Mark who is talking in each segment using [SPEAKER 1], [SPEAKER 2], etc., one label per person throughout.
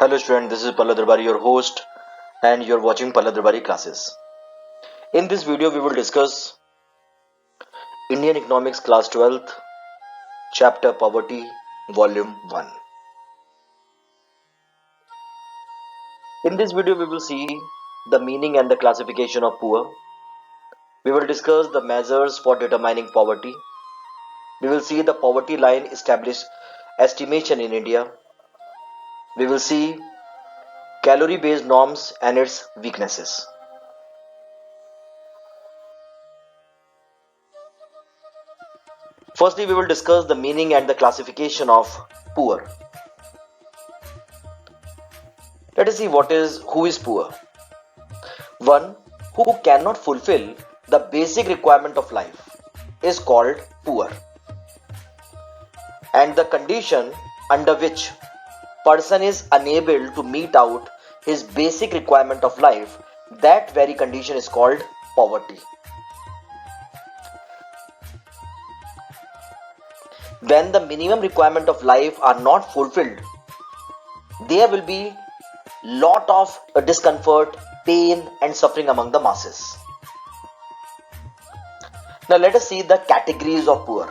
[SPEAKER 1] Hello student, this is Palla Darbari, your host, and you're watching Palla Darbari classes. In this video, we will discuss Indian Economics Class 12th, Chapter Poverty, Volume 1. In this video, we will see the meaning and the classification of poor. We will discuss the measures for determining poverty. We will see the poverty line established estimation in India. We will see calorie based norms and its weaknesses. Firstly, we will discuss the meaning and the classification of poor. Let us see who is poor. One who cannot fulfill the basic requirement of life is called poor. And the condition under which person is unable to meet out his basic requirement of life, that very condition is called poverty. When the minimum requirement of life are not fulfilled, there will be lot of discomfort, pain and suffering among the masses. Now let us see the categories of poor.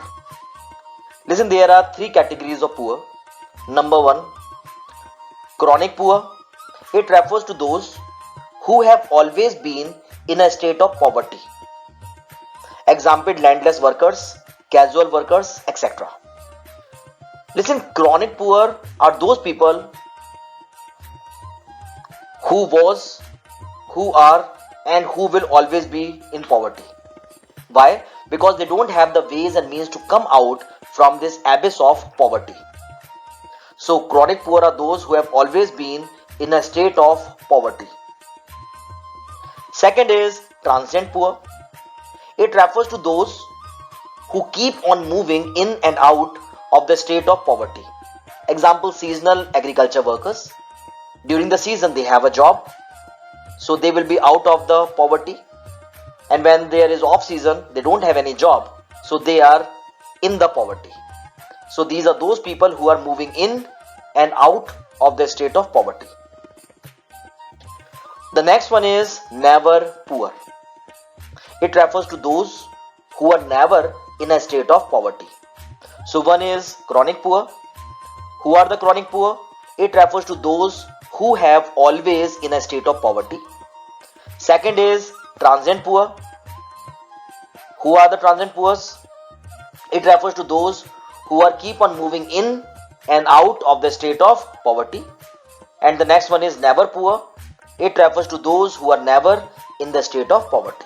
[SPEAKER 1] Listen, there are three categories of poor. Number one, chronic poor. It refers to those who have always been in a state of poverty. Example, landless workers, casual workers, etc. Listen, chronic poor are those people who was, who are and who will always be in poverty. Why? Because they don't have the ways and means to come out from this abyss of poverty. So chronic poor are those who have always been in a state of poverty. Second is transient poor. It refers to those who keep on moving in and out of the state of poverty. Example, seasonal agriculture workers. During the season they have a job, so they will be out of the poverty, and when there is off season they don't have any job, so they are in the poverty. So these are those people who are moving in and out of the state of poverty. The next one is never poor. It refers to those who are never in a state of poverty. So one is chronic poor. Who are the chronic poor? It refers to those who have always in a state of poverty. Second is transient poor. Who are the transient poors? It refers to those who are keep on moving in and out of the state of poverty. And the next one is never poor. It refers to those who are never in the state of poverty.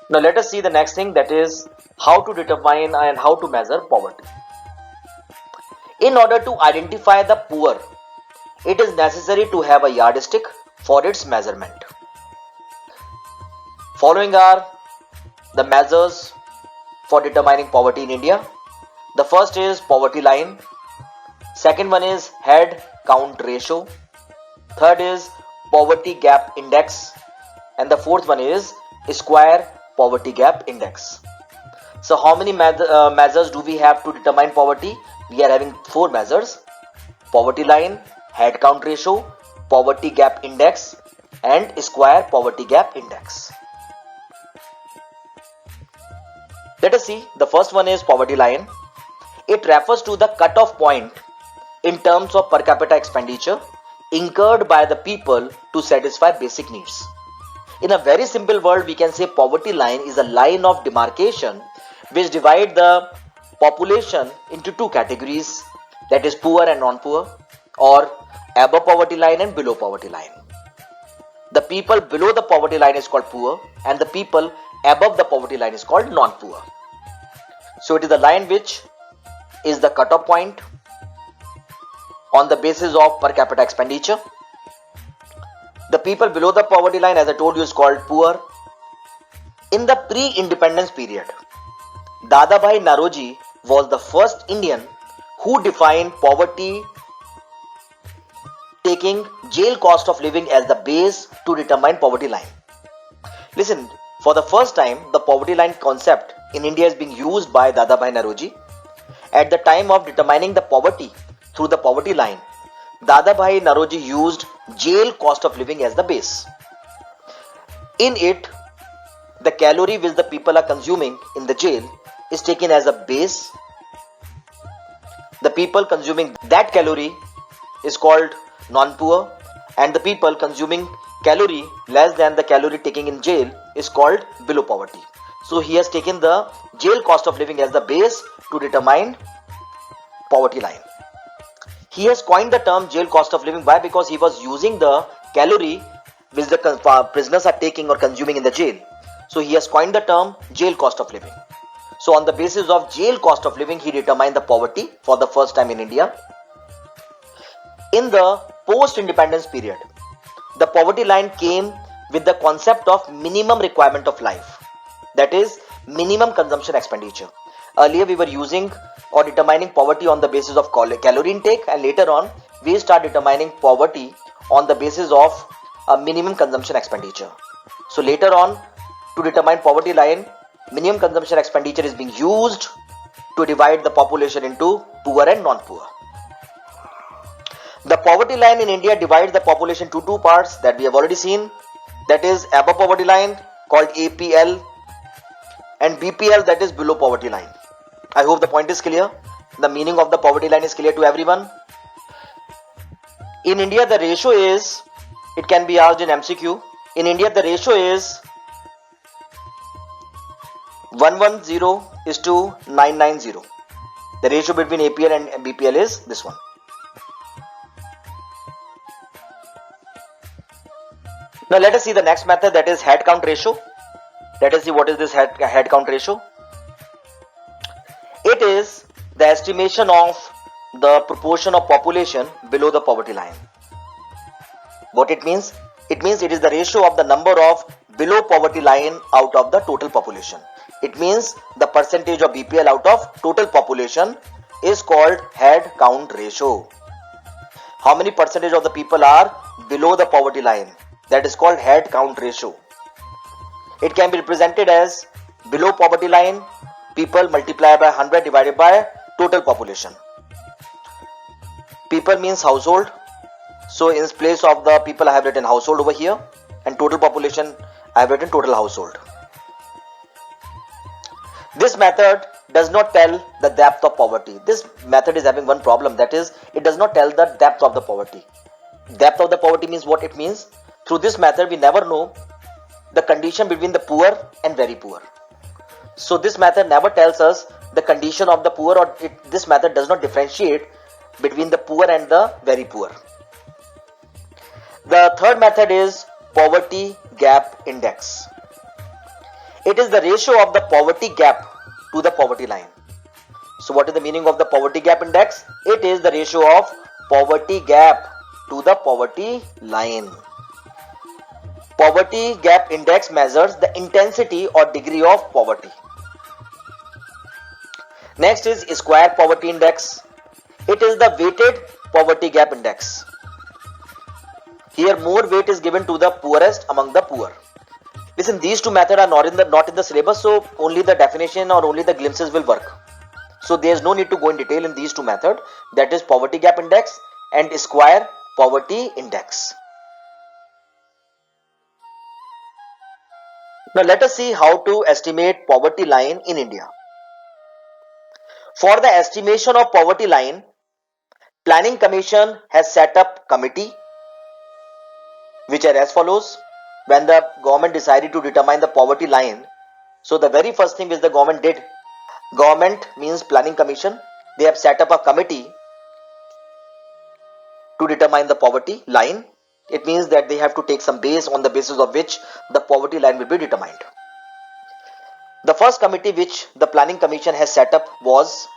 [SPEAKER 1] Now let us see the next thing, that is how to determine and how to measure poverty. In order to identify the poor, it is necessary to have a yardstick for its measurement. Following are the measures for determining poverty in India. The first is poverty line. Second one is head count ratio. Third is poverty gap index. And the fourth one is square poverty gap index. So how many measures do we have to determine poverty? We are having four measures: poverty line, head count ratio, poverty gap index and square poverty gap index. Let us see. The first one is poverty line. It refers to the cutoff point in terms of per capita expenditure incurred by the people to satisfy basic needs. In a very simple word, we can say poverty line is a line of demarcation which divide the population into two categories, that is poor and non-poor, or above poverty line and below poverty line. The people below the poverty line is called poor and the people above the poverty line is called non-poor. So it is the line which is the cutoff point on the basis of per capita expenditure. The people below the poverty line, as I told you, is called poor. In the pre-independence period, Dadabhai Naoroji was the first Indian who defined poverty, taking jail cost of living as the base to determine poverty line. Listen, for the first time the poverty line concept in India is being used by Dadabhai Naoroji. At the time of determining the poverty, through the poverty line, Dadabhai Naroji used jail cost of living as the base. In it, the calorie which the people are consuming in the jail is taken as a base. The people consuming that calorie is called non-poor, and the people consuming calorie less than the calorie taking in jail is called below poverty. So he has taken the jail cost of living as the base to determine poverty line. He has coined the term jail cost of living. Why? Because he was using the calorie which the prisoners are taking or consuming in the jail. So he has coined the term jail cost of living. So on the basis of jail cost of living, he determined the poverty for the first time in India. In the post-independence period, the poverty line came with the concept of minimum requirement of life, that is minimum consumption expenditure. Earlier we were using or determining poverty on the basis of calorie intake, and later on we start determining poverty on the basis of a minimum consumption expenditure. So later on, to determine poverty line, minimum consumption expenditure is being used to divide the population into poor and non-poor. The poverty line in India divides the population to two parts that we have already seen, that is above poverty line called APL and BPL, that is below poverty line. I hope the point is clear. The meaning of the poverty line is clear to everyone. In India the ratio is, it can be asked in MCQ, in India the ratio is 110 is to 990. The ratio between APL and BPL is this one. Now let us see the next method, that is head count ratio. Let us see what is this head count ratio. It is the estimation of the proportion of population below the poverty line. What it means? It means it is the ratio of the number of below poverty line out of the total population. It means the percentage of BPL out of total population is called head count ratio. How many percentage of the people are below the poverty line? That is called head count ratio. It can be represented as below poverty line people multiplied by 100 divided by total population. People means household. So in place of the people I have written household over here, and total population I have written total household. This method does not tell the depth of poverty. This method is having one problem, that is it does not tell the depth of the poverty. Depth of the poverty means what it means? Through this method we never know the condition between the poor and very poor. So this method never tells us the condition of the poor, or this method does not differentiate between the poor and the very poor. The third method is poverty gap index. It is the ratio of the poverty gap to the poverty line. So what is the meaning of the poverty gap index? It is the ratio of poverty gap to the poverty line. Poverty gap index measures the intensity or degree of poverty. Next is square poverty index. It is the weighted poverty gap index. Here more weight is given to the poorest among the poor. Listen, these two methods are not in the syllabus, so only the definition or only the glimpses will work. So there is no need to go in detail in these two methods, that is poverty gap index and square poverty index. Now let us see how to estimate poverty line in India. For the estimation of poverty line, Planning Commission has set up committee which are as follows. When the government decided to determine the poverty line, so the very first thing which the government did, government means Planning Commission, they have set up a committee to determine the poverty line. It means that they have to take some base on the basis of which the poverty line will be determined. The first committee which the Planning Commission has set up was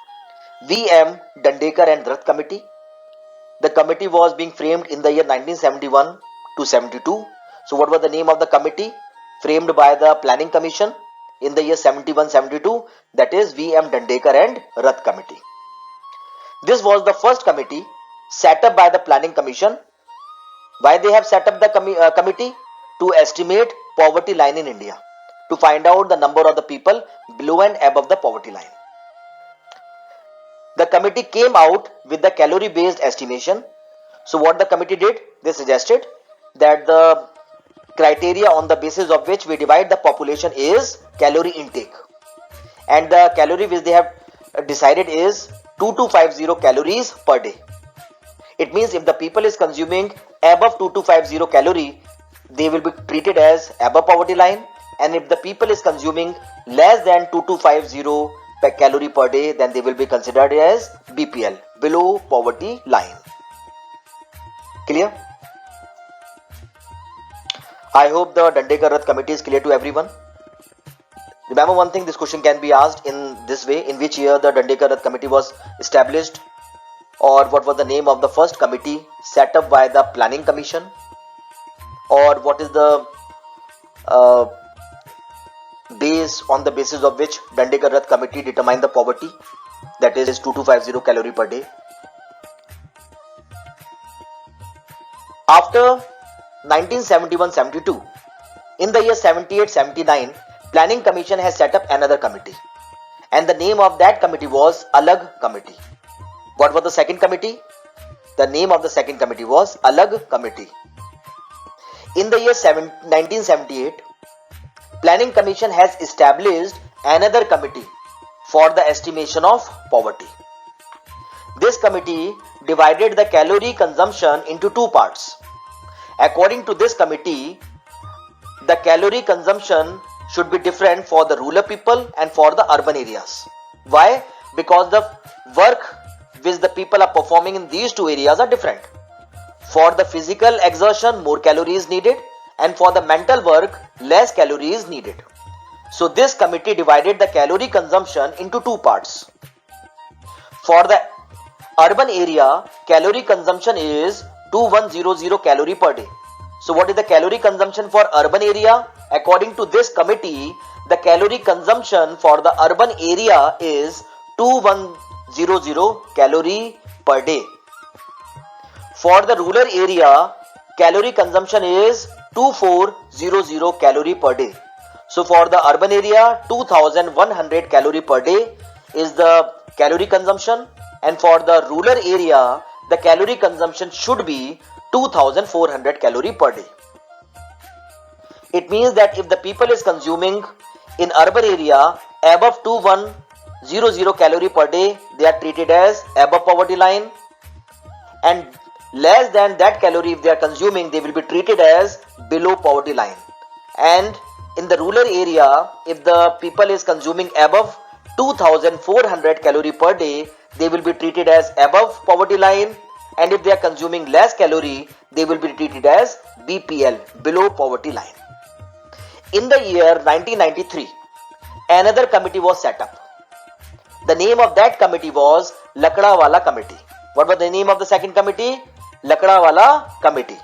[SPEAKER 1] V.M. Dandekar and Rath Committee. The committee was being framed in the year 1971 to 72. So what was the name of the committee framed by the Planning Commission in the year 71-72? That is V.M. Dandekar and Rath Committee. This was the first committee set up by the Planning Commission. Why they have set up the committee? To estimate poverty line in India, to find out the number of the people below and above the poverty line. the committee came out with the calorie based estimation. So what the committee did, they suggested that the criteria on the basis of which we divide the population is calorie intake, and the calorie which they have decided is 2250 calories per day. It means if the people is consuming above 2250 calorie, they will be treated as above poverty line, and if the people is consuming less than 2250 per calorie per day, then they will be considered as BPL, below poverty line. Clear? I hope the Dandekar Rath committee is clear to everyone. Remember one thing, this question can be asked in this way: in which year the Dandekar Rath committee was established, or what was the name of the first committee set up by the planning commission, or what is the base on the basis of which Dandekar Rath committee determined the poverty, that is 2250 calorie per day. After 1971-72, in the year 78-79, Planning Commission has set up another committee, and the name of that committee was Alag Committee. What was the second committee? The name of the second committee was Alag Committee. In the year 1978, Planning Commission has established another committee for the estimation of poverty. This committee divided the calorie consumption into two parts. According to this committee, the calorie consumption should be different for the rural people and for the urban areas. Why? Because the work which the people are performing in these two areas are different. For the physical exertion, more calories needed, and for the mental work, less calories needed. So this committee divided the calorie consumption into two parts. For the urban area, calorie consumption is 2100 calorie per day. So what is the calorie consumption for urban area? According to this committee, the calorie consumption for the urban area is 2100 calorie per day. For the rural area, calorie consumption is 2400 calorie per day. So for the urban area, 2100 calorie per day is the calorie consumption, and for the rural area, the calorie consumption should be 2400 calorie per day. It means that if the people is consuming in urban area above 2100 calorie per day, they are treated as above poverty line, and less than that calorie if they are consuming, they will be treated as below poverty line. And in the rural area, if the people is consuming above 2400 calorie per day, they will be treated as above poverty line, and if they are consuming less calorie, they will be treated as BPL, below poverty line. In the year 1993, another committee was set up. The name of that committee was Lakdawala Committee. What was the name of the second committee? Lakdawala Committee.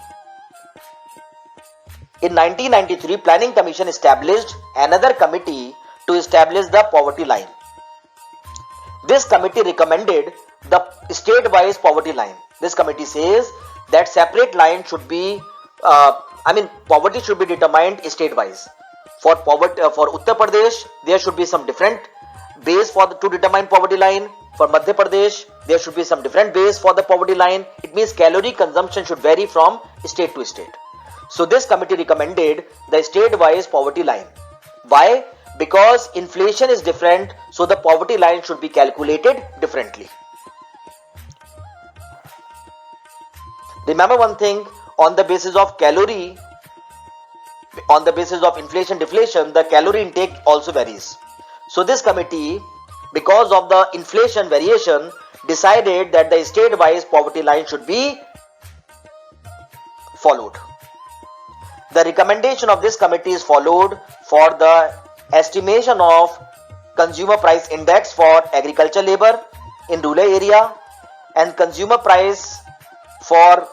[SPEAKER 1] In 1993, Planning Commission established another committee to establish the poverty line. This committee recommended the state-wise poverty line. This committee says that separate line should be, poverty should be determined state-wise. For Uttar Pradesh, there should be some different base to determine poverty line. For Madhya Pradesh, there should be some different base for the poverty line. It means calorie consumption should vary from state to state. So this committee recommended the state-wise poverty line. Why? Because inflation is different, so the poverty line should be calculated differently. Remember one thing, on the basis of calorie, on the basis of inflation deflation, the calorie intake also varies. So this committee, because of the inflation variation, decided that the state-wise poverty line should be followed. The recommendation of this committee is followed for the estimation of consumer price index for agriculture labor in rural area and consumer price for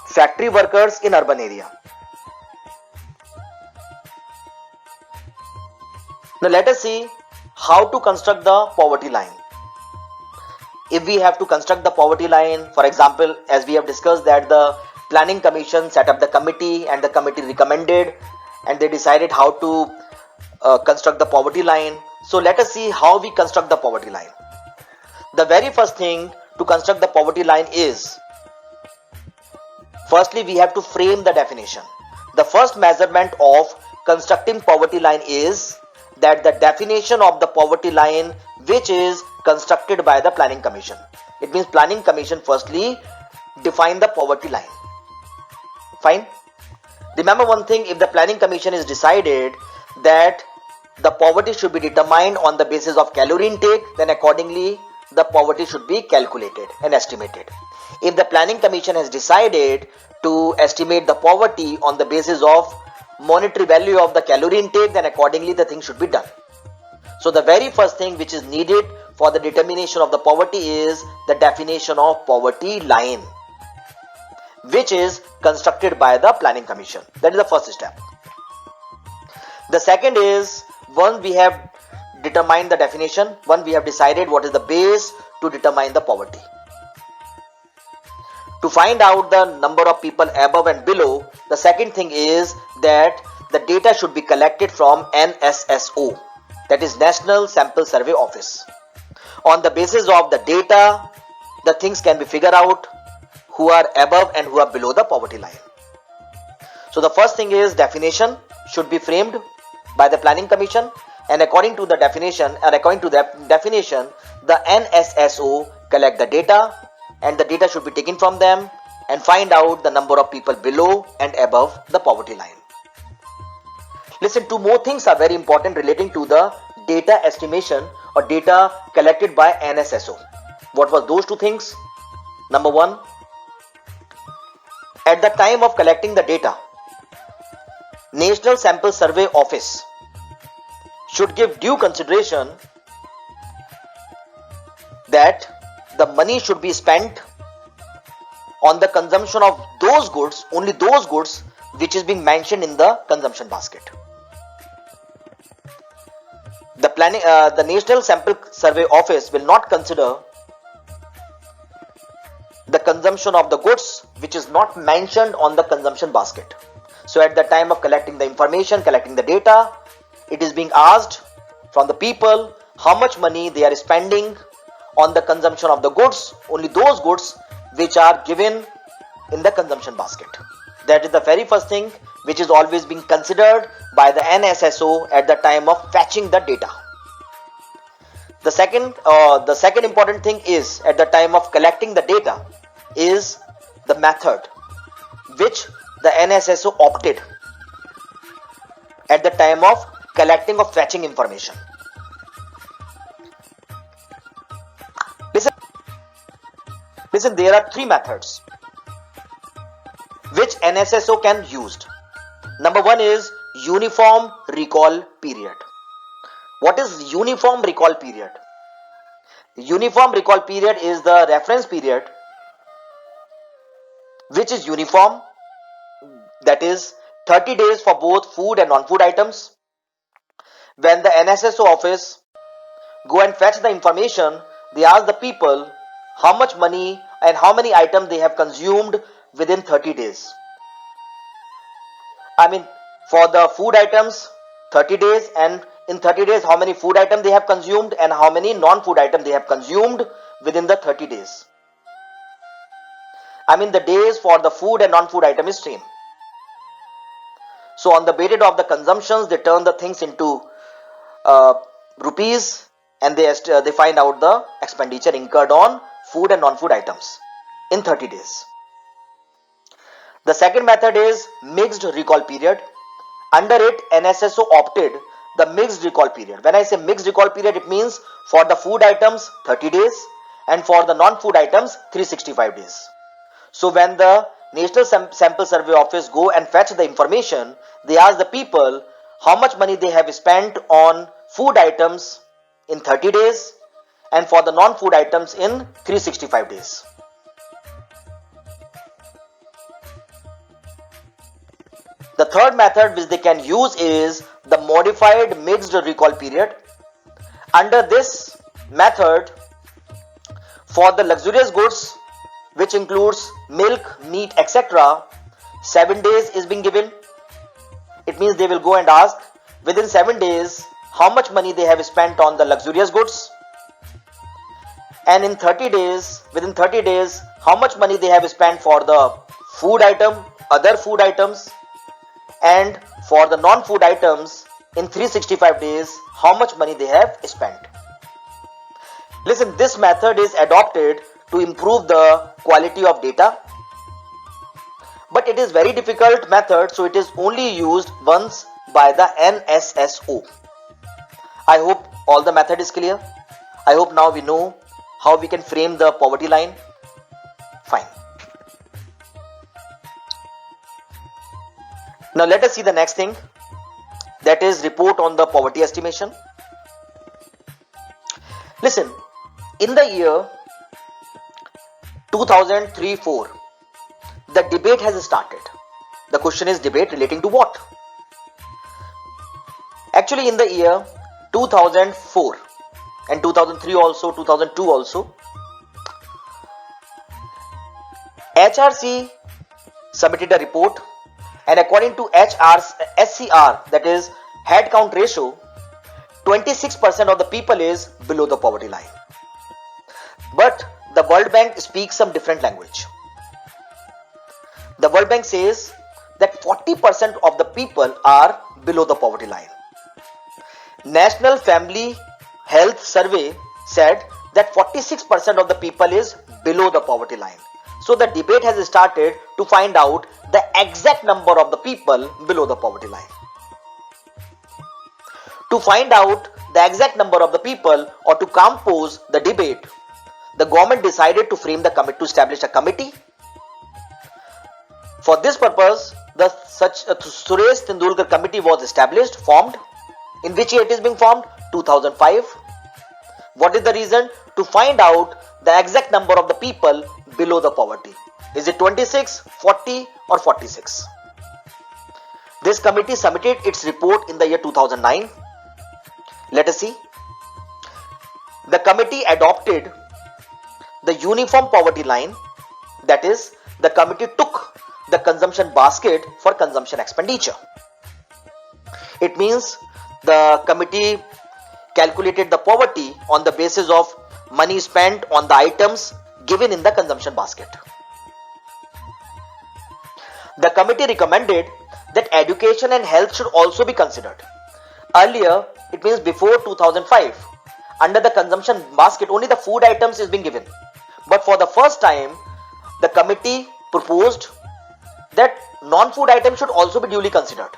[SPEAKER 1] factory workers in urban area. Now let us see how to construct the poverty line. If we have to construct the poverty line, for example, as we have discussed that the Planning Commission set up the committee and the committee recommended and they decided how to construct the poverty line. So let us see how we construct the poverty line. The very first thing to construct the poverty line is, firstly we have to frame the definition. The first measurement of constructing poverty line is that the definition of the poverty line which is constructed by the planning commission. It means planning commission firstly define the poverty line. Fine. Remember one thing, if the planning commission is decided that the poverty should be determined on the basis of calorie intake, then accordingly the poverty should be calculated and estimated. If the planning commission has decided to estimate the poverty on the basis of monetary value of the calorie intake, then accordingly the thing should be done. So the very first thing which is needed for the determination of the poverty is the definition of poverty line, which is constructed by the planning commission. That is the first step. The second is, once we have determined the definition, once we have decided what is the base to determine the poverty. To find out the number of people above and below, the second thing is that the data should be collected from NSSO, that is National Sample Survey Office. On the basis of the data, the things can be figured out who are above and who are below the poverty line. So the first thing is definition should be framed by the planning commission, and according to the definition the NSSO collect the data, and the data should be taken from them and find out the number of people below and above the poverty line. Listen, two more things are very important relating to the data estimation or data collected by NSSO. What were those two things? Number one, at the time of collecting the data, National Sample Survey Office should give due consideration that the money should be spent on the consumption of those goods, only those goods which is being mentioned in the consumption basket. The National Sample Survey Office will not consider the consumption of the goods which is not mentioned on the consumption basket. So at the time of collecting the information, collecting the data, it is being asked from the people how much money they are spending on the consumption of the goods, only those goods which are given in the consumption basket. That is the very first thing which is always being considered by the NSSO at the time of fetching the data. The second important thing is, at the time of collecting the data, is the method which the NSSO opted at the time of collecting or fetching information. Listen, there are three methods which NSSO can use. Number one is uniform recall period. What is uniform recall period? Uniform recall period is the reference period which is uniform, that is 30 days for both food and non-food items. When the NSSO office go and fetch the information, they ask the people how much money and how many items they have consumed within 30 days. I mean, for the food items 30 days, and in 30 days how many food items they have consumed and how many non-food items they have consumed within the 30 days. I mean, the days for the food and non-food item is same. So on the basis of the consumptions, they turn the things into rupees, and they find out the expenditure incurred on food and non-food items in 30 days. The second method is mixed recall period. Under it, NSSO opted the mixed recall period. When I say mixed recall period, it means for the food items 30 days and for the non-food items 365 days. So when the National Sample Survey Office go and fetch the information, they ask the people how much money they have spent on food items in 30 days and for the non-food items in 365 days. The third method which they can use is the modified mixed recall period. Under this method, for the luxurious goods which includes milk, meat, etc., 7 days is being given. It means they will go and ask within 7 days how much money they have spent on the luxurious goods, and in 30 days, within 30 days, how much money they have spent for the food item, other food items, and for the non-food items in 365 days, how much money they have spent. Listen, this method is adopted to improve the quality of data, but it is very difficult method, so it is only used once by the NSSO. I hope all the method is clear. I hope now we know how we can frame the poverty line. Fine. Now let us see the next thing, that is report on the poverty estimation. Listen, in the year 2003-4, the debate has started. The question is, debate relating to what? Actually, in the year 2004 and 2003 also, 2002 also, HRC submitted a report, and according to SCR, that is head count ratio, 26% of the people is below the poverty line. But the World Bank speaks some different language. The World Bank says that 40% of the people are below the poverty line. National Family Health Survey said that 46% of the people is below the poverty line. So the debate has started to find out the exact number of the people below the poverty line. To find out the exact number of the people, or to compose the debate, the government decided to establish a committee. For this purpose, the Suresh Tendulkar committee was formed. In which year it is being formed? 2005. What is the reason? To find out the exact number of the people below the poverty. Is it 26, 40 or 46? This committee submitted its report in the year 2009. Let us see. The committee adopted the uniform poverty line, that is, the committee took the consumption basket for consumption expenditure. It means the committee calculated the poverty on the basis of money spent on the items given in the consumption basket. The committee recommended that education and health should also be considered. Earlier, it means before 2005, under the consumption basket only the food items is being given. But for the first time, the committee proposed that non-food items should also be duly considered.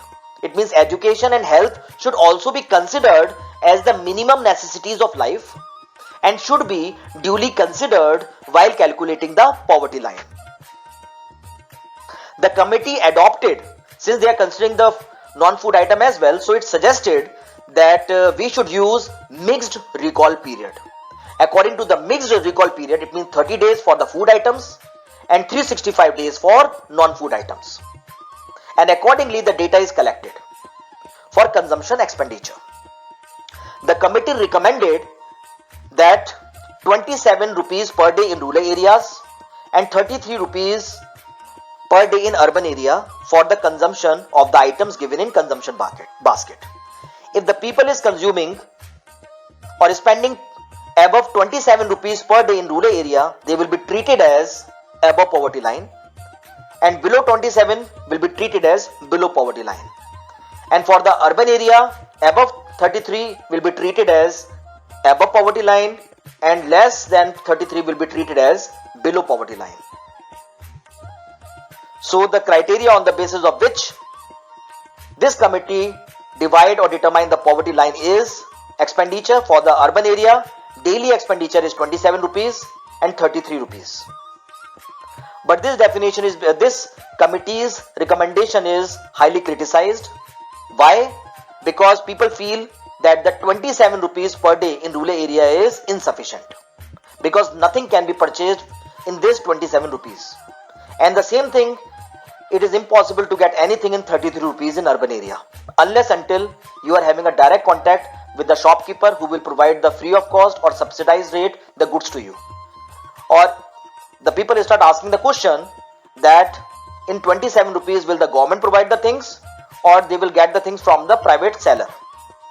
[SPEAKER 1] It means education and health should also be considered as the minimum necessities of life and should be duly considered while calculating the poverty line. The committee adopted, since they are considering the non-food item as well, so it suggested that we should use mixed recall period. According to the mixed recall period, it means 30 days for the food items and 365 days for non-food items. And accordingly, the data is collected for consumption expenditure. The committee recommended that 27 rupees per day in rural areas and 33 rupees per day in urban area for the consumption of the items given in consumption basket. If the people is consuming or spending above 27 rupees per day in rural area, they will be treated as above poverty line, and below 27 will be treated as below poverty line. And for the urban area, above 33 will be treated as above poverty line, and less than 33 will be treated as below poverty line. So the criteria on the basis of which this committee divide or determine the poverty line is expenditure. For the urban area, daily expenditure is 27 rupees and 33 rupees. But this definition is, this committee's recommendation is highly criticized. Why? Because people feel that the 27 rupees per day in rural area is insufficient, because nothing can be purchased in this 27 rupees. And the same thing, it is impossible to get anything in 33 rupees in urban area unless until you are having a direct contact with the shopkeeper who will provide the free of cost or subsidized rate the goods to you. Or the people start asking the question that in 27 rupees will the government provide the things or they will get the things from the private seller.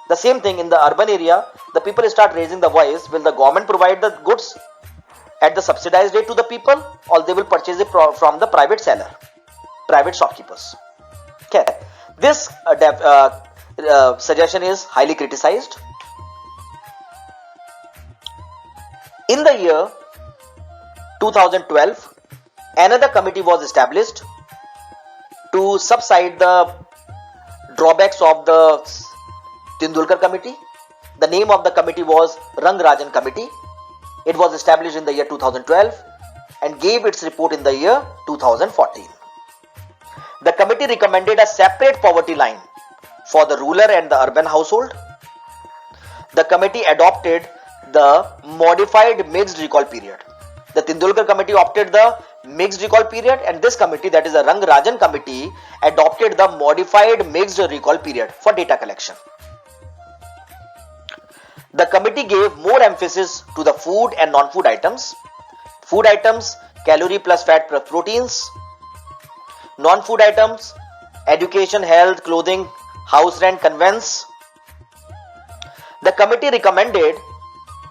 [SPEAKER 1] The same thing in the urban area, the people start raising the voice. Will the government provide the goods at the subsidized rate to the people, or they will purchase it from the private seller, private shopkeepers? Okay, this suggestion is highly criticized. In the year 2012, another committee was established to subside the drawbacks of the Tendulkar committee. The name of the committee was Rangarajan Committee. It was established in the year 2012 and gave its report in the year 2014. The committee recommended a separate poverty line for the rural and the urban household. The committee adopted the modified mixed recall period. The Tendulkar committee opted the mixed recall period, and this committee, that is the Rangarajan committee, adopted the modified mixed recall period for data collection. The committee gave more emphasis to the food and non-food items. Food items, calorie plus fat plus proteins. Non-food items, education, health, clothing, house rent, conveyance. The committee recommended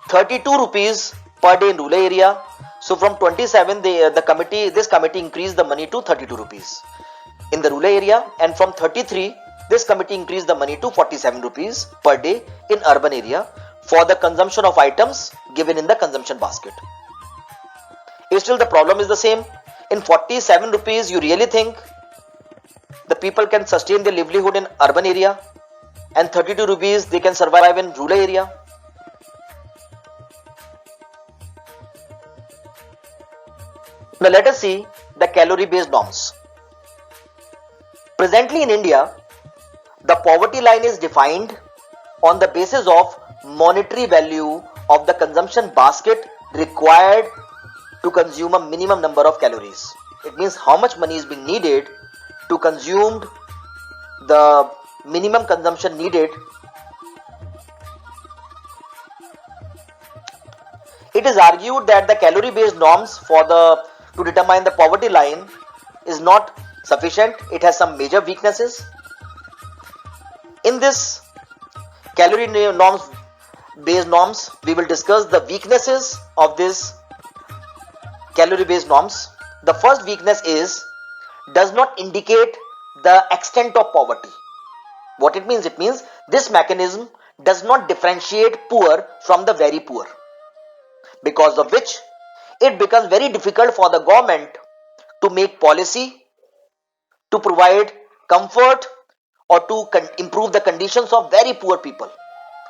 [SPEAKER 1] 32 rupees per day in rural area. So from 27, this committee increased the money to 32 rupees in the rural area, and from 33, this committee increased the money to 47 rupees per day in urban area for the consumption of items given in the consumption basket. Still the problem is the same. In 47 rupees, you really think the people can sustain their livelihood in urban area, and 32 rupees they can survive in rural area? Now let us see the calorie based norms. Presently in India, the poverty line is defined on the basis of monetary value of the consumption basket required to consume a minimum number of calories. It means how much money is being needed to consume the minimum consumption needed. It is argued that the calorie based norms to determine the poverty line is not sufficient. It has some major weaknesses. In this calorie based norms, we will discuss the weaknesses of this calorie based norms. The first weakness is does not indicate the extent of poverty. What it means? It means this mechanism does not differentiate poor from the very poor, because of which it becomes very difficult for the government to make policy to provide comfort or to improve the conditions of very poor people,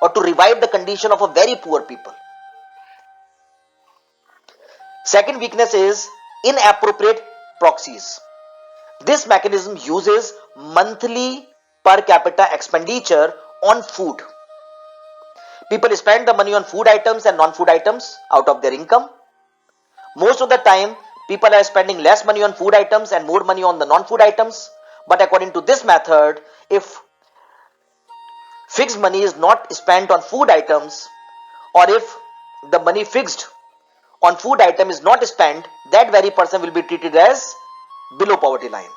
[SPEAKER 1] or to revive the condition of a very poor people. Second weakness is inappropriate proxies. This mechanism uses monthly per capita expenditure on food. People spend the money on food items and non-food items out of their income. Most of the time, people are spending less money on food items and more money on the non-food items. But according to this method, if fixed money is not spent on food items, or if the money fixed on food item is not spent, that very person will be treated as below poverty line.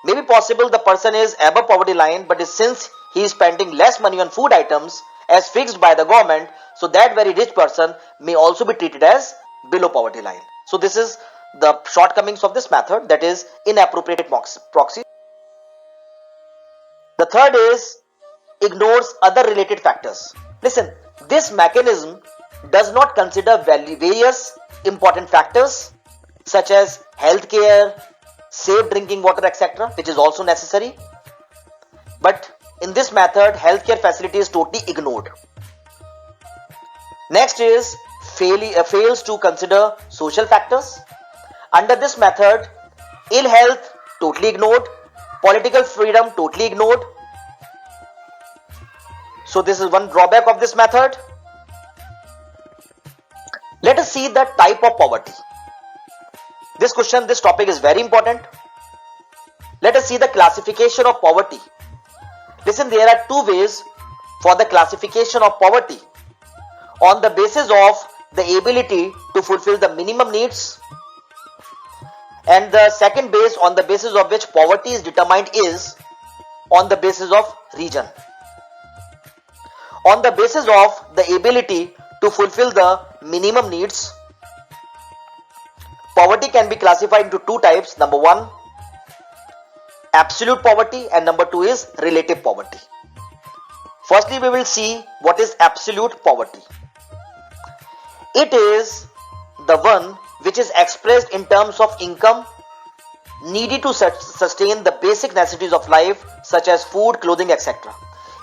[SPEAKER 1] Maybe possible the person is above poverty line, but since he is spending less money on food items as fixed by the government, so that very rich person may also be treated as below poverty line. So this is the shortcomings of this method, that is inappropriate proxy. The third is ignores other related factors. Listen, this mechanism does not consider various important factors such as healthcare, safe drinking water, etc., which is also necessary. But in this method, healthcare facility is totally ignored. Next is fails to consider social factors. Under this method, ill health totally ignored, political freedom totally ignored. So this is one drawback of this method. Let us see the type of poverty. This topic is very important. Let us see the classification of poverty. Listen, there are two ways for the classification of poverty on the basis of the ability to fulfill the minimum needs, and the second base on the basis of which poverty is determined is on the basis of region. on the basis of the ability to fulfill the minimum needs. Poverty can be classified into two types. Number one, absolute poverty, and number two is relative poverty. Firstly, we will see what is absolute poverty. It is the one which is expressed in terms of income needed to sustain the basic necessities of life such as food, clothing, etc.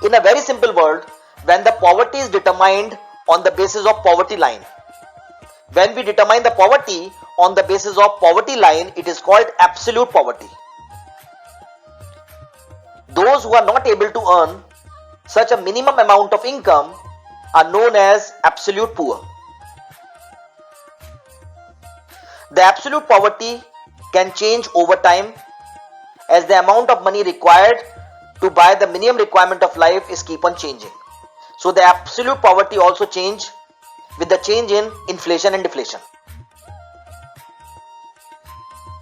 [SPEAKER 1] In a very simple word, when the poverty is determined on the basis of poverty line. When we determine the poverty on the basis of poverty line, it is called absolute poverty. Those who are not able to earn such a minimum amount of income are known as absolute poor. The absolute poverty can change over time as the amount of money required to buy the minimum requirement of life is keep on changing. So the absolute poverty also change with the change in inflation and deflation.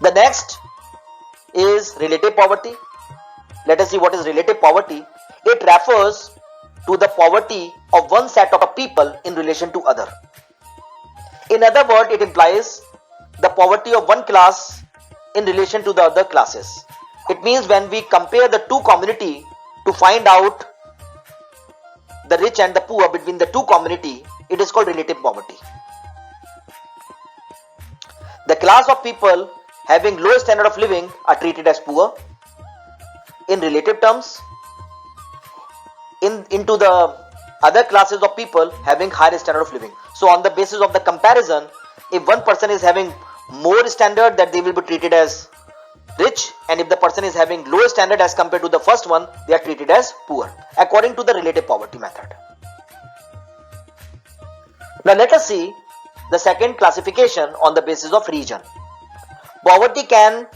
[SPEAKER 1] The next is relative poverty. Let us see what is relative poverty. It refers to the poverty of one set of people in relation to other. In other words, it implies the poverty of one class in relation to the other classes. It means when we compare the two community to find out the rich and the poor between the two community, it is called relative poverty. The class of people having low standard of living are treated as poor. In relative terms, into the other classes of people having higher standard of living. So on the basis of the comparison, if one person is having more standard, that they will be treated as rich, and if the person is having lower standard as compared to the first one, they are treated as poor according to the relative poverty method. Now let us see the second classification on the basis of region. Poverty can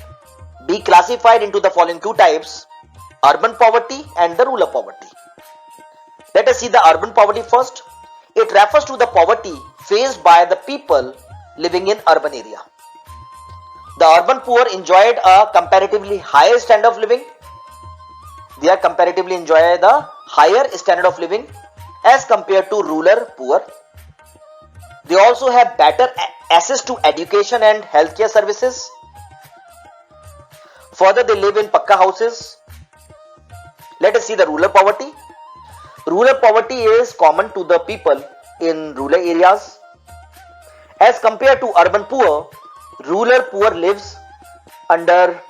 [SPEAKER 1] be classified into the following two types: urban poverty and the rural poverty. Let us see the urban poverty first. It refers to the poverty faced by the people living in urban area. The urban poor enjoyed a comparatively higher standard of living. They are comparatively enjoy the higher standard of living as compared to rural poor. They also have better access to education and healthcare services. Further, they live in pakka houses. Let us see the rural poverty. Rural poverty is common to the people in rural areas. As compared to urban poor, rural poor lives under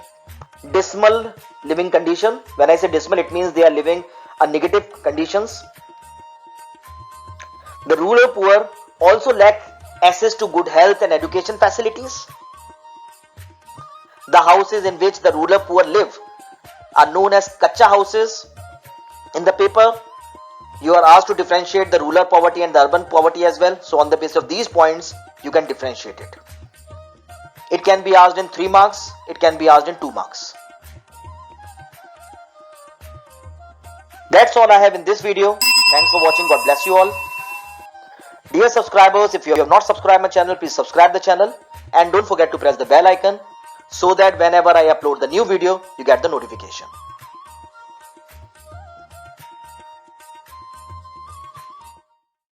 [SPEAKER 1] dismal living condition. When I say dismal, it means they are living a negative conditions. The rural poor also lack access to good health and education facilities. The houses in which the rural poor live are known as kacha houses. In the paper, you are asked to differentiate the rural poverty and the urban poverty as well. So on the basis of these points, you can differentiate it. It can be asked in 3 marks. It can be asked in 2 marks. That's all I have in this video. Thanks for watching. God bless you all. Dear subscribers, if you have not subscribed my channel, please subscribe the channel and don't forget to press the bell icon so that whenever I upload the new video, you get the notification.